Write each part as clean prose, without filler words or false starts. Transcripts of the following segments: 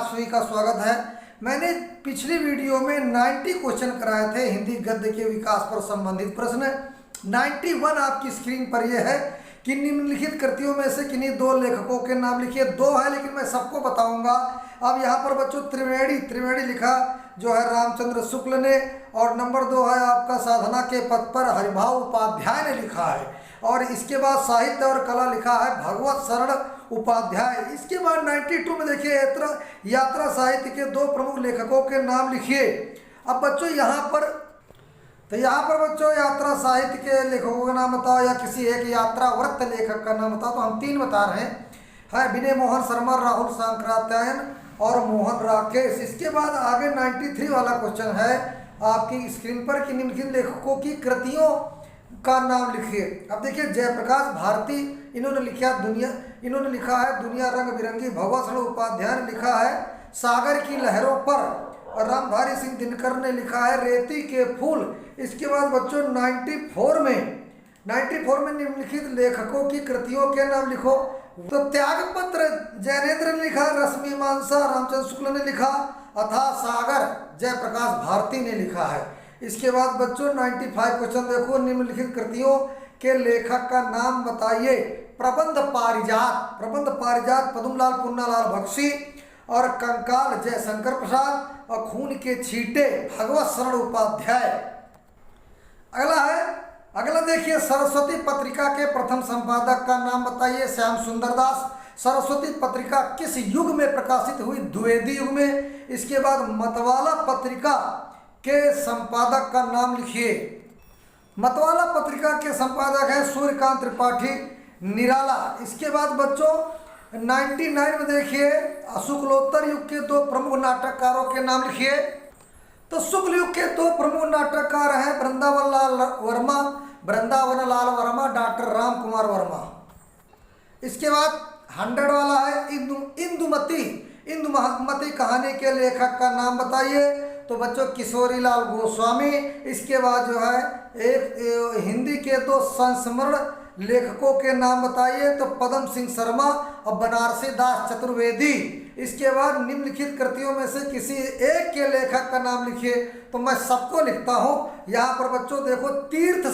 आप सभी का स्वागत है। मैंने पिछली वीडियो में 90 क्वेश्चन कराए थे हिंदी गद्य के विकास पर संबंधित प्रश्न। 91 आपकी स्क्रीन पर यह है कि निम्नलिखित कृतियों में से किन्हीं दो लेखकों के नाम लिखिए। दो है लेकिन मैं सबको बताऊंगा। अब यहाँ पर बच्चों त्रिवेणी लिखा जो है रामचंद्र शुक्ल ने, और नंबर 2 है आपका साधना के पथ पर हरिभाव उपाध्याय ने लिखा है, और इसके बाद साहित्य और कला लिखा है भगवत शरण उपाध्याय। इसके बाद 92 में देखिए यात्रा साहित्य के दो प्रमुख लेखकों के नाम लिखिए। अब बच्चों यहाँ पर बच्चों यात्रा साहित्य के लेखकों का नाम बताओ या किसी एक यात्रा वृत्त लेखक का नाम बताओ। तो हम 3 बता रहे हैं, विनय मोहन शर्मा, राहुल सांक्रात्यायन और मोहन राकेश। इसके बाद आगे 93 वाला क्वेश्चन है आपकी स्क्रीन पर कि निम्नलिखित लेखकों की कृतियों का नाम लिखिए। अब देखिए जयप्रकाश भारती इन्होंने लिखा है दुनिया रंग बिरंगी। भगवत शरण उपाध्याय ने लिखा है सागर की लहरों पर, और रामधारी सिंह दिनकर ने लिखा है रेती के फूल। इसके बाद बच्चों 94 में निम्नलिखित लेखकों की कृतियों के नाम लिखो। तो त्यागपत्र जैनेन्द्र ने लिखा, रश्मिमांसा रामचंद्र शुक्ल ने लिखा, अथा सागर जयप्रकाश भारती ने लिखा है। इसके बाद बच्चों 95 क्वेश्चन देखो, निम्नलिखित कृतियों के लेखक का नाम बताइए। प्रबंध पारिजात पद्मलाल पुन्नालाल बख्शी, और कंकाल जयशंकर प्रसाद, और खून के छींटे भगवत शरण उपाध्याय। अगला देखिए सरस्वती पत्रिका के प्रथम संपादक का नाम बताइए। श्याम सुंदर दास। सरस्वती पत्रिका किस युग में प्रकाशित हुई? द्विवेदी युग में। इसके बाद मतवाला पत्रिका के संपादक का नाम लिखिए। मतवाला पत्रिका के संपादक है सूर्यकांत त्रिपाठी निराला। इसके बाद बच्चों 99 में देखिए शुक्लोत्तर युग के दो प्रमुख नाटककारों के नाम लिखिए। तो शुक्ल युग के दो प्रमुख नाटककार हैं वृंदावन लाल वर्मा, डॉक्टर राम कुमार वर्मा। इसके बाद 100 वाला है इंदुमती कहानी के लेखक का नाम बताइए। तो बच्चों किशोरी लाल गोस्वामी। इसके बाद जो है एक हिंदी के दो संस्मरण लेखकों के नाम बताइए। तो पदम सिंह शर्मा और बनारसी दास चतुर्वेदी। इसके बाद निम्नलिखित कृतियों में से किसी एक के लेखक का नाम लिखिए। तो मैं सबको लिखता हूँ। यहाँ पर बच्चों देखो तीर्थ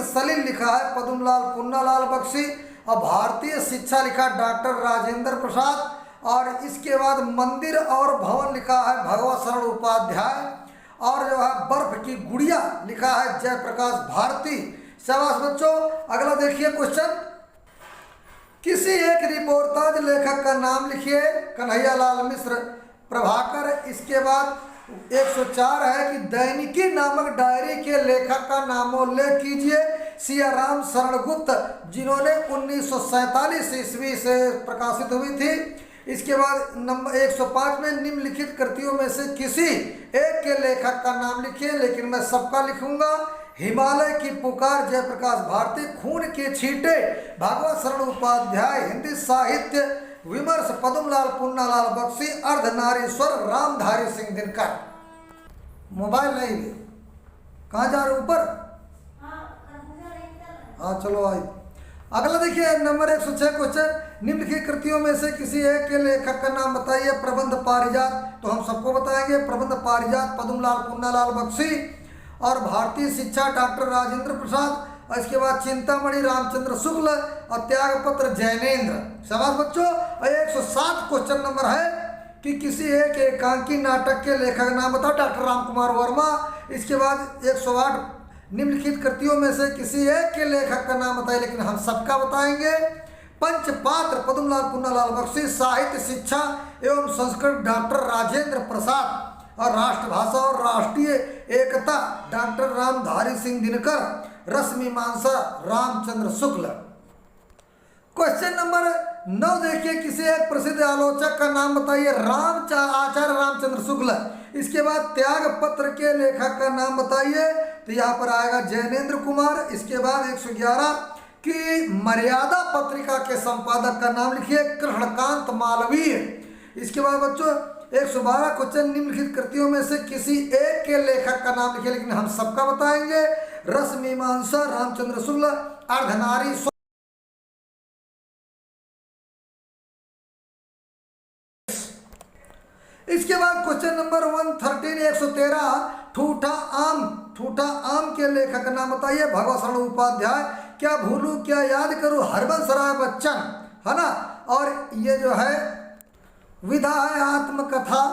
सलिल लिखा है पद्मलाल पुन्नालाल बख्शी, और भारतीय शिक्षा लिखा डॉक्टर राजेंद्र प्रसाद, और इसके बाद मंदिर और भवन लिखा है भगवत शरण उपाध्याय, और जो है बर्फ की गुड़िया लिखा है जयप्रकाश भारती। शाबाश बच्चों। अगला देखिए क्वेश्चन, किसी एक रिपोर्टाज लेखक का नाम लिखिए। कन्हैयालाल मिश्र, प्रभाकर। इसके बाद 104 है कि दैनिकी नामक डायरी के लेखक का नामोल्लेख कीजिए। सियाराम शरण गुप्त, जिन्होंने 1947 ईस्वी से प्रकाशित हुई थी। इसके बाद नंबर 105 में निम्नलिखित कृतियों में से किसी एक के लेखक का नाम लिखिए, लेकिन मैं सबका लिखूंगा। हिमालय की पुकार जयप्रकाश भारती, खून के छींटे भगवत शरण उपाध्याय, हिंदी साहित्य विमर्श पद्मलाल पुन्नालाल बख्शी, अर्धनारीश्वर रामधारी सिंह दिनकर। मोबाइल नहीं ले, कहाँ जा रहे ऊपर? हाँ चलो आई। अगला देखिए नंबर 106 क्वेश्चन, निम्नलिखित कृतियों में से किसी एक के लेखक का नाम बताइए। प्रबंध पारिजात, तो हम सबको बताएंगे। प्रबंध पारिजात पद्मलाल पुन्नालाल बख्शी, और भारतीय शिक्षा डॉक्टर राजेंद्र प्रसाद, और इसके बाद चिंतामणि रामचंद्र शुक्ल, और त्यागपत्र जैनेन्द्र। शाबाश बच्चों। 107 क्वेश्चन नंबर है कि किसी एक एकांकी नाटक के लेखक नाम बताओ। डॉक्टर राम कुमार वर्मा। इसके बाद 108 निम्नलिखित कृतियों में से किसी एक के लेखक का नाम बताइए, लेकिन हम सबका बताएंगे। पंचपात्र पद्मलाल पुन्नालाल बख्शी, साहित्य शिक्षा एवं संस्कृत डॉक्टर राजेंद्र प्रसाद, और राष्ट्रभाषा और राष्ट्रीय एकता doctor Ramdhari Singh Dinkar, रश्मिमांसा Ramchandra Shukla. Question number 9 देखिए, किसी एक प्रसिद्ध आलोचक का नाम बताइए। आचार्य रामचंद्र शुक्ल। इसके बाद त्याग पत्र के लेखक का नाम बताइए। तो यहाँ पर आएगा जैनेन्द्र कुमार। इसके बाद 111 की मर्यादा पत्रिका के संपादक का नाम लिखिए कृष्णकांत मालवीय। इसके बाद बच्चों 112 क्वेश्चन, निम्नलिखित कृतियों में से किसी एक के लेखक का नाम लिखिए, लेकिन हम सबका बताएंगे। रश्मिमांसा रामचंद्र शुक्ल, अर्धनारीश्वर नंबर 113 113 ठूठा आम। ठूठा आम के लेखक का नाम बताइए। भगवत शरण उपाध्याय। क्या भूलूं क्या याद करूं, हरबंस राय बच्चन, है ना। और ये जो है विधा है आत्मकथा।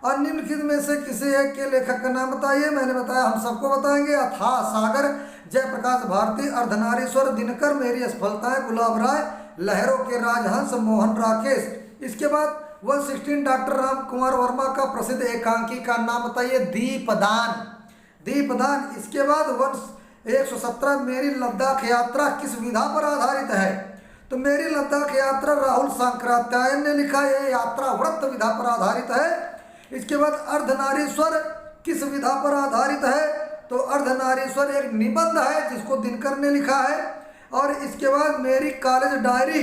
और निम्नलिखित में से किसी एक के लेखक का नाम बताइए। मैंने बताया हम सबको बताएंगे। अथाह सागर, जयप्रकाश भारती, अर्धनारीश्वर, दिनकर, मेरी असफलताएं, गुलाब राय, लहरों के राजहंस, मोहन राकेश। इसके बाद 116 डॉक्टर राम कुमार वर्मा का प्रसिद्ध एकांकी का नाम बताइए। दीपदान। दीपदान। इसके बाद 117 मेरी लद्दाख यात्रा किस विधा पर आधारित है। तो मेरी लद्दाख यात्रा राहुल सांक्रात्यायन ने लिखा। यह यात्रा व्रत विधा पर आधारित है। इसके बाद अर्धनारीश्वर किस विधा पर आधारित है। तो अर्धनारीश्वर एक निबंध है जिसको दिनकर ने लिखा है। और इसके बाद मेरी college diary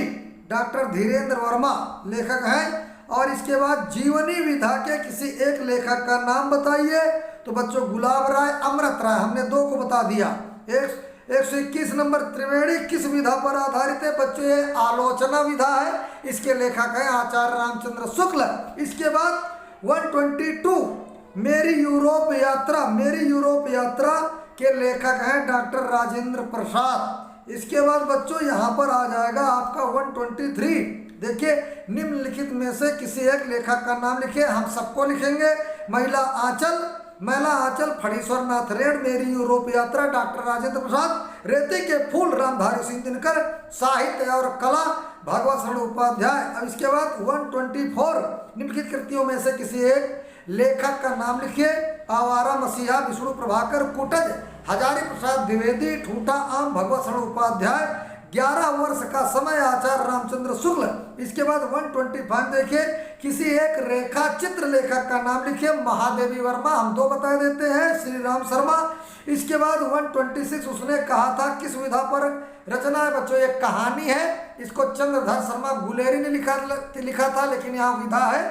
doctor Dhirendra Verma लेखक हैं। और इसके बाद जीवनी विधा के किसी एक लेखक का नाम बताइए। तो बच्चों गुलाब राय, अमृत राय, हमने दो को बता दिया। 121 नंबर त्रिवेणी किस विधा पर आधारित है। बच्चों ये आलोचना विधा है। इसके लेखक है आचार्य रामचंद्र शुक्ल। इसके बाद 122 मेरी यूरोप यात्रा। मेरी यूरोप यात्रा के लेखक हैं डॉक्टर राजेंद्र प्रसाद। इसके बाद बच्चों यहाँ पर आ जाएगा आपका 123। देखिए निम्नलिखित में से किसी एक लेखक का नाम लिखिए। हम सबको लिखेंगे। महिला आंचल फणीश्वर नाथ रेड, मेरी यूरोप यात्रा डॉक्टर राजेंद्र प्रसाद, रेती के फूल रामधारी सिंह दिनकर, साहित्य और कला भगवत शरण उपाध्याय। अब इसके बाद 124 निम्नलिखित कृतियों में से किसी एक लेखक का नाम लिखिए। आवारा मसीहा विष्णु प्रभाकर, कुटज हजारी प्रसाद द्विवेदी, ठूठा आम भगवत शरण उपाध्याय, 11 वर्ष का समय आचार्य रामचंद्र शुक्ल। इसके बाद 125 देखिए किसी एक रेखा चित्र लेखक का नाम लिखिए। महादेवी वर्मा, हम दो बता देते हैं, श्री राम शर्मा। इसके बाद 126 उसने कहा था किस विधा पर रचना है। बच्चों एक कहानी है। इसको चंद्रधर शर्मा गुलेरी ने लिखा था, लेकिन यहाँ विधा है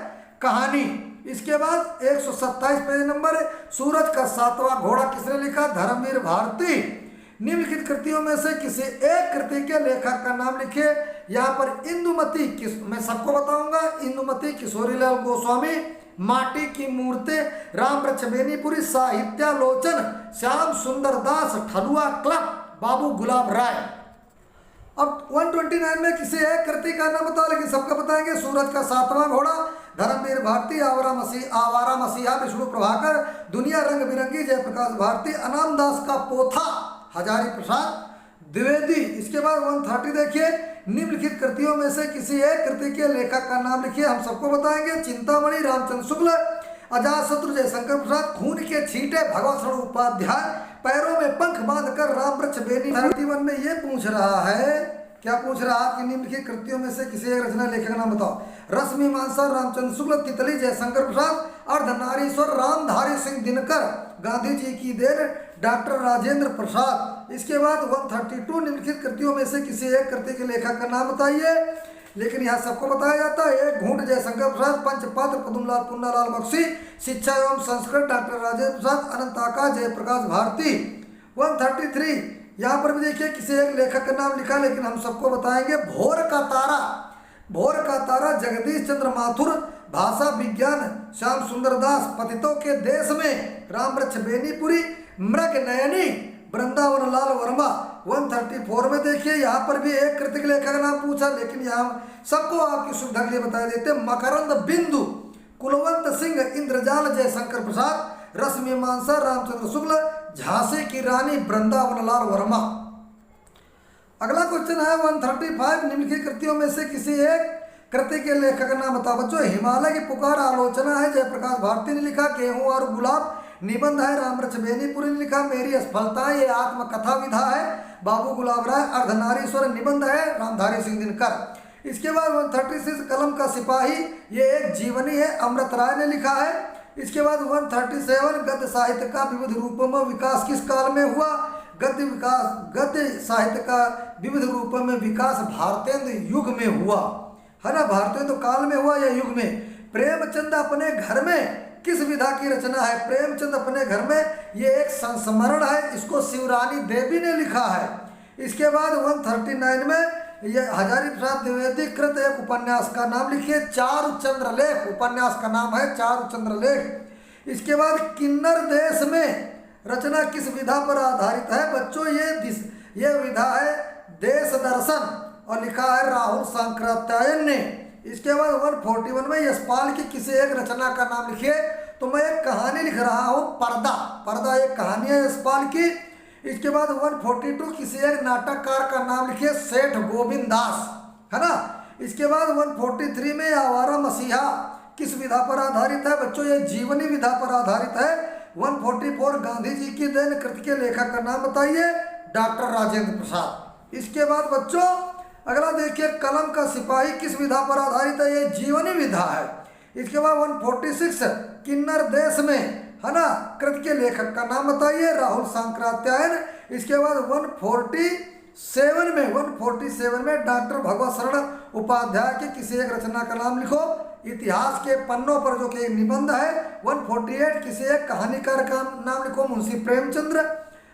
कहानी। इसके बाद 127 पेज नंबर सूरज का सातवां घोड़ा किसने लिखा। धर्मवीर भारती। निम्नलिखित कृतियों में से किसी एक कृति के लेखक का नाम लिखिए। यहाँ पर इंदुमती मैं सबको बताऊंगा। इंदुमती किशोरीलाल गोस्वामी, माटी की मूर्ति रामवृक्ष बेनीपुरी, साहित्यालोचन श्याम सुंदर दास, ठलुआ क्लब बाबू गुलाब राय। अब 129 में किसी एक कृति का नाम बताओ, लेकिन सबका बताएंगे। सूरज का सातवां घोड़ा, धर्मवीर भारती, आवारा मसीहा विष्णु प्रभाकर, दुनिया रंग बिरंगी जयप्रकाश भारती, अनाम दास का पोथा हजारी प्रसाद द्विवेदी। इसके बाद 130 देखिए निम्नलिखित कृतियों में से किसी एक कृति के लेखक का नाम लिखिए। हम सबको बताएंगे। चिंतामणि रामचंद्र शुक्ल, अजातशत्रु जयशंकर प्रसाद, खून के छींटे भगवत शरण उपाध्याय, पैरों में पंख बांधकर रामवृक्ष बेनी। 31 में ये पूछ रहा है, क्या पूछ रहा कि निम्नलिखित कृतियों में से किसी एक रचना लेखक का नाम बताओ। रश्मिमांसा रामचंद्र शुक्ल, तितली जयशंकर प्रसाद, अर्धनारीश्वर रामधारी सिंह दिनकर, गांधी जी की देन डॉक्टर राजेंद्र प्रसाद। इसके बाद 132 निम्नलिखित कृतियों में से किसी एक कृति के लेखक का नाम बताइए, लेकिन यहाँ सबको बताया जाता है। एक घूंट जयशंकर प्रसाद, पंचपात्र पदुमलाल पुन्नालाल बख्शी, शिक्षा एवं संस्कृत डॉक्टर राजेंद्र प्रसाद, अनंत आकाश जयप्रकाश भारती। 133 यहाँ पर भी देखिए किसी एक लेखक का नाम लिखा, लेकिन हम सबको बताएंगे। भोर का तारा। भोर का तारा जगदीश चंद्र माथुर, भाषा विज्ञान श्याम सुंदर दास, पतितों के देश में रामवृक्ष बेनीपुरी, मृग नयनी वृंदावन लाल वर्मा। 134 में देखिए यहाँ पर भी एक कृति के लेखक का नाम पूछा, लेकिन यहाँ सबको आपकी सुविधा के लिए बता देते। मकरंद बिंदु, कुलवंत सिंह, इंद्रजाल जयशंकर प्रसाद, रश्मिमांसा रामचंद्र शुक्ल, झांसी की रानी वृंदावन लाल वर्मा। अगला क्वेश्चन है 135 निम्नलिखित कृतियों में से किसी एक कृति के लेखक का नाम बताओ। बच्चों हिमालय की पुकार आलोचना है, जयप्रकाश भारती ने लिखा। गेहूं और गुलाब निबंध है, रामवृक्ष बेनीपुरी ने लिखा। मेरी असफलताएं ये आत्मकथा विधा है, बाबू गुलाब राय। अर्धनारीश्वर निबंध है, रामधारी सिंह दिनकर। इसके बाद 136 कलम का सिपाही, ये एक जीवनी है, अमृत राय ने लिखा है। इसके बाद 137 गद्य साहित्य का विविध रूपों में विकास किस काल में हुआ। गद्य साहित्य का विविध रूपों में विकास भारतेंद्र युग में हुआ, है ना। भारतेंद्र काल में हुआ या युग में। प्रेमचंद अपने घर में किस विधा की रचना है। प्रेमचंद अपने घर में ये एक संस्मरण है, इसको शिवरानी देवी ने लिखा है। इसके बाद 139 में ये हजारी प्रसाद द्विवेदी कृत एक उपन्यास का नाम लिखिए। चारुचंद्र लेख उपन्यास का नाम है, चारुचंद्र लेख। इसके बाद किन्नर देश में रचना किस विधा पर आधारित है? बच्चों ये विधा है देश दर्शन और लिखा है राहुल सांकृत्यायन ने। इसके बाद 141 में यशपाल की किसी एक रचना का नाम लिखिए। तो मैं एक कहानी लिख रहा हूँ, पर्दा। पर्दा एक कहानी है यशपाल की। इसके बाद 142 किसी एक नाटककार का नाम लिखिए, सेठ गोविंद दास, है ना। इसके बाद 143 में आवारा मसीहा किस विधा पर आधारित है? बच्चों ये जीवनी विधा पर आधारित है। 144 गांधी जी की देन कृति के लेखक का नाम बताइए, डॉक्टर राजेंद्र प्रसाद। इसके बाद बच्चों अगला देखिए, कलम का सिपाही किस विधा पर आधारित है? ये जीवनी विधा है। इसके बाद 146 किन्नर देश में, है ना, कृति के लेखक का नाम बताइए, राहुल सांकृत्यायन। इसके बाद 147 में डॉक्टर भगवत शरण उपाध्याय के किसी एक रचना का नाम लिखो। इतिहास के पन्नों पर जो कि निबंध है। 148 किसी एक कहानीकार का नाम लिखो, मुंशी प्रेमचंद्र।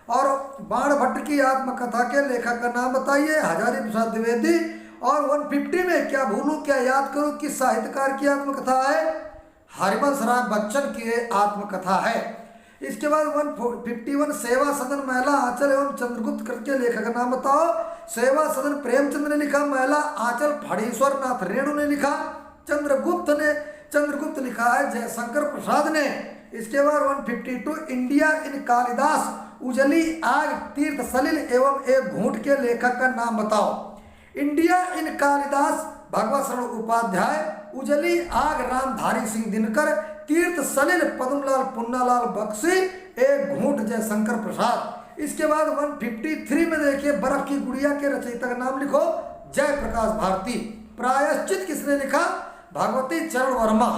और बाण भट्ट की आत्मकथा के लेखक का नाम बताइए, हजारी प्रसाद द्विवेदी। और 150 में क्या भूलूं क्या याद करूं किस साहित्यकार की आत्मकथा है? हरिवंश राय बच्चन की आत्मकथा है। इसके बाद 151 सेवा सदन महिला आंचल एवं चंद्रगुप्त कृत के लेखक का नाम बताओ। सेवा सदन प्रेमचंद्र ने लिखा, महिला आंचल फणीश्वर नाथ रेणु ने लिखा, चंद्रगुप्त लिखा है जयशंकर प्रसाद ने। इसके बाद 152 इंडिया इन कालिदास उजली आग तीर्थ सलिल एवं एक घूंट के लेखक का नाम बताओ। इंडिया इन कालिदास भगवत शरण उपाध्याय, उजली आग रामधारी सिंह दिनकर, तीर्थ सलिल पद्मलाल पुन्नालाल बख्शी, एक घूंट जयशंकर प्रसाद। इसके बाद 153 में देखिए, बर्फ की गुड़िया के रचयिता का नाम लिखो, जयप्रकाश भारती। प्रायश्चित किसने लिखा? भगवती चरण वर्मा।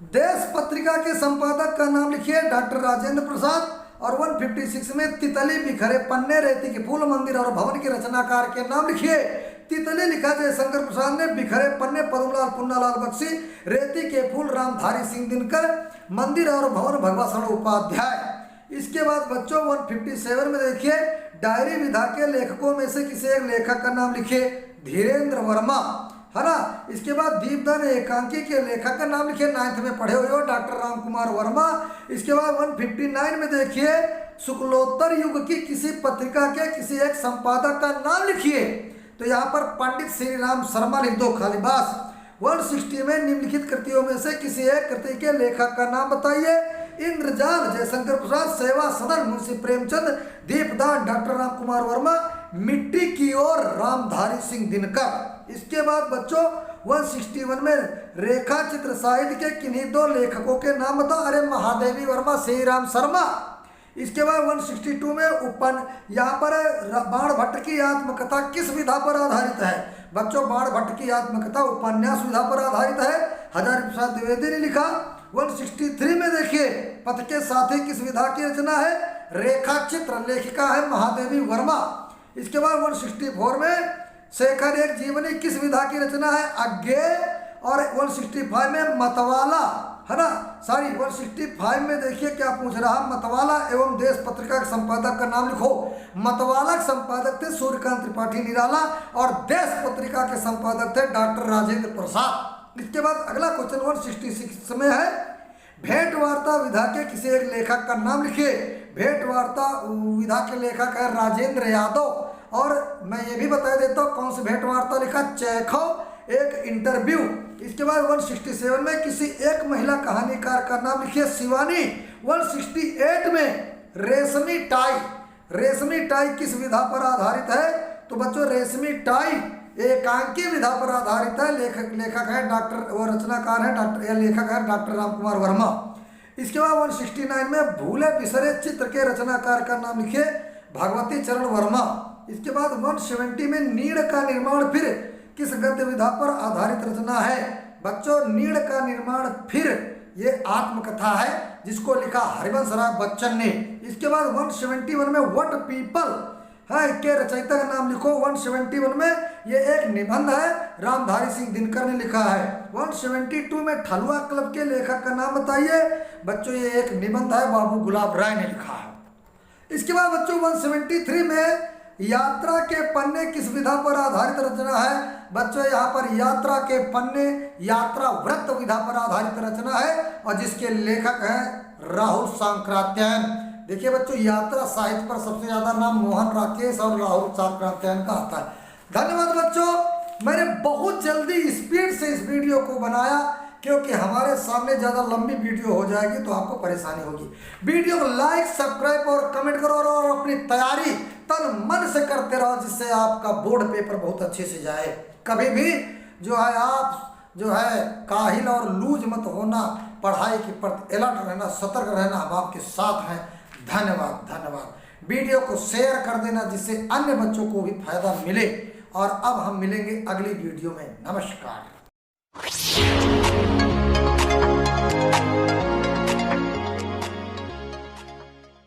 देश पत्रिका के संपादक का नाम लिखिए, डॉक्टर राजेंद्र प्रसाद। और 156 में तितली बिखरे पन्ने रेती के फूल मंदिर और भवन के रचनाकार के नाम लिखिए। तितली लिखा जयशंकर प्रसाद ने, बिखरे पन्ने पद्मलाल पुन्नालाल बख्शी, रेती के फूल रामधारी सिंह दिनकर, मंदिर और भवन भगवत शरण उपाध्याय। इसके बाद बच्चों 157 में देखिए, डायरी विधा के लेखकों में से किसी एक लेखक का नाम लिखिए, धीरेन्द्र वर्मा, है ना। इसके बाद दीपदान एकांकी के लेखक का नाम लिखिए, 9th में पढ़े हुए हो, डॉक्टर राम कुमार वर्मा। इसके बाद 159 में देखिए, शुक्लोत्तर युग की किसी पत्रिका के किसी एक संपादक का नाम लिखिए। तो यहाँ पर पंडित श्री राम शर्मा लिख दो खाली बस। 160 में निम्नलिखित कृतियों में से किसी एक कृति के लेखक का नाम बताइए, इंद्रजाल जयशंकर प्रसाद, सेवा सदन मुंशी प्रेमचंद, दीपदान डॉक्टर राम कुमार वर्मा, मिट्टी की ओर रामधारी सिंह दिनकर। इसके बाद बच्चों 161 में रेखा चित्र साहित्य के किन्हीं दो लेखकों के नाम बताओ। अरे महादेवी वर्मा, श्री राम शर्मा। इसके बाद 162 में यहाँ पर बाण भट्ट की आत्मकथा किस विधा पर आधारित है? बच्चों बाण भट्ट की आत्मकथा उपन्यास विधा पर आधारित है, हजारी प्रसाद द्विवेदी ने लिखा। 163 में देखिए, पथ के साथी किस विधा की रचना है? रेखा चित्र, लेखिका है महादेवी वर्मा। इसके बाद 164 में शेखर एक जीवनी किस विधा की रचना है? अज्ञेय। और 165 में मतवाला, है ना, 165 में देखिए क्या पूछ रहा, मतवाला एवं देश पत्रिका के संपादक का नाम लिखो। मतवाला के संपादक थे सूर्यकांत त्रिपाठी निराला और देश पत्रिका के संपादक थे डॉक्टर राजेंद्र प्रसाद। इसके बाद अगला क्वेश्चन 166 में है, भेंट वार्ता विधा के किसी एक लेखक का नाम लिखिए। भेंट वार्ता विधा के लेखक है राजेंद्र यादव। और मैं ये भी बता देता हूँ कौन सी भेंट वार्ता लिखा, चेखव, एक इंटरव्यू। इसके बाद 167 में किसी एक महिला कहानीकार का नाम लिखिए, शिवानी। 168 में रेशमी टाई, रेशमी टाई किस विधा पर आधारित है? तो बच्चों रेशमी टाई एकांकी विधा पर आधारित है। लेखक है डॉक्टर, वो रचनाकार है डॉक्टर, या लेखक है डॉक्टर राम कुमार वर्मा। इसके बाद 169 में भूले बिसरे चित्र के रचनाकार का नाम लिखिए, भगवती चरण वर्मा। इसके बाद 170 में नीड़ का निर्माण फिर किस गद्य विधा पर आधारित रचना है? बच्चों नीड़ का निर्माण फिर ये आत्मकथा है जिसको लिखा हरिवंश राय बच्चन ने। इसके बाद 171 में व्हाट पीपल है के रचयिता का नाम लिखो। 171 में ये एक निबंध है, रामधारी सिंह दिनकर ने लिखा है। 172 में ठलुआ क्लब के लेखक का नाम बताइए। बच्चों ये एक निबंध है, बाबू गुलाब राय ने लिखा है। इसके बाद बच्चों 173 में यात्रा के पन्ने किस विधा पर आधारित रचना है? बच्चों यहाँ पर यात्रा के पन्ने यात्रा वृत्त विधा पर आधारित रचना है और जिसके लेखक हैं राहुल सांक्रात्यायन। देखिए बच्चों, यात्रा साहित्य पर सबसे ज्यादा नाम मोहन राकेश और राहुल सांक्रात्यायन का आता है। धन्यवाद बच्चों। मैंने बहुत जल्दी स्पीड से इस वीडियो को बनाया क्योंकि हमारे सामने ज़्यादा लंबी वीडियो हो जाएगी तो आपको परेशानी होगी। वीडियो को लाइक, सब्सक्राइब और कमेंट करो और अपनी तैयारी तन मन से करते रहो, जिससे आपका बोर्ड पेपर बहुत अच्छे से जाए। कभी भी जो है आप जो है काहिल और लूज मत होना, पढ़ाई के प्रति अलर्ट रहना, सतर्क रहना, हम आपके साथ हैं। धन्यवाद धन्यवाद। वीडियो को शेयर कर देना जिससे अन्य बच्चों को भी फायदा मिले। और अब हम मिलेंगे अगली वीडियो में। नमस्कार।